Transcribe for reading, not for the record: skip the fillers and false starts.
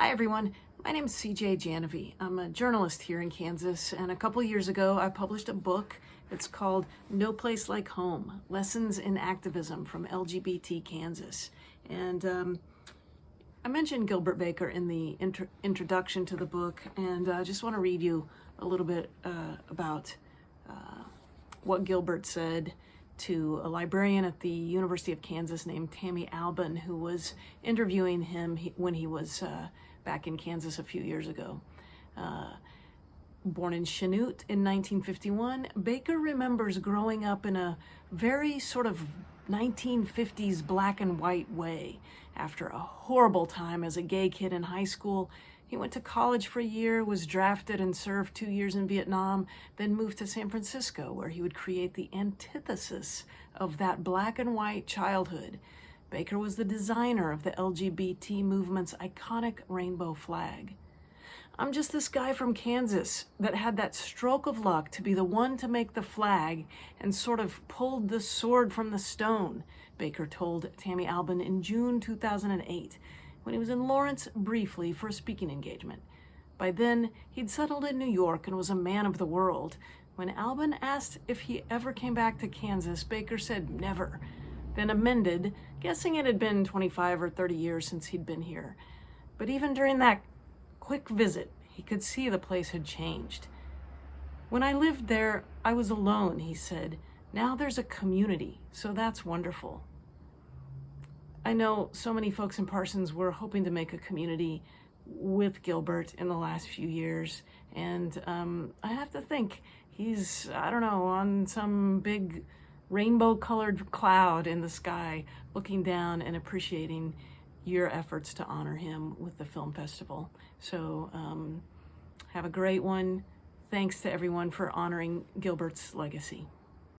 Hi everyone, my name is CJ Janovy. I'm a journalist here in Kansas, and a couple years ago I published a book. It's called No Place Like Home, Lessons in Activism from LGBT Kansas. And I mentioned Gilbert Baker in the introduction to the book, and I just want to read you a little bit about what Gilbert said to a librarian at the University of Kansas named Tammy Albin, who was interviewing him when he was back in Kansas a few years ago. Born in Chanute in 1951, Baker remembers growing up in a very sort of 1950s black and white way. After a horrible time as a gay kid in high school, he went to college for a year, was drafted and served 2 years in Vietnam, then moved to San Francisco, where he would create the antithesis of that black and white childhood. Baker was the designer of the LGBT movement's iconic rainbow flag. I'm just this guy from Kansas that had that stroke of luck to be the one to make the flag and sort of pulled the sword from the stone, Baker told Tammy Albin in June 2008, when he was in Lawrence briefly for a speaking engagement. By then, he'd settled in New York and was a man of the world. When Albin asked if he ever came back to Kansas, Baker said never, then amended, guessing it had been 25 or 30 years since he'd been here. But even during that quick visit, he could see the place had changed. When I lived there, I was alone, he said. Now there's a community, so that's wonderful. I know so many folks in Parsons were hoping to make a community with Gilbert in the last few years, and I have to think he's, I don't know, on some big rainbow-colored cloud in the sky, looking down and appreciating your efforts to honor him with the film festival. So have a great one. Thanks to everyone for honoring Gilbert's legacy.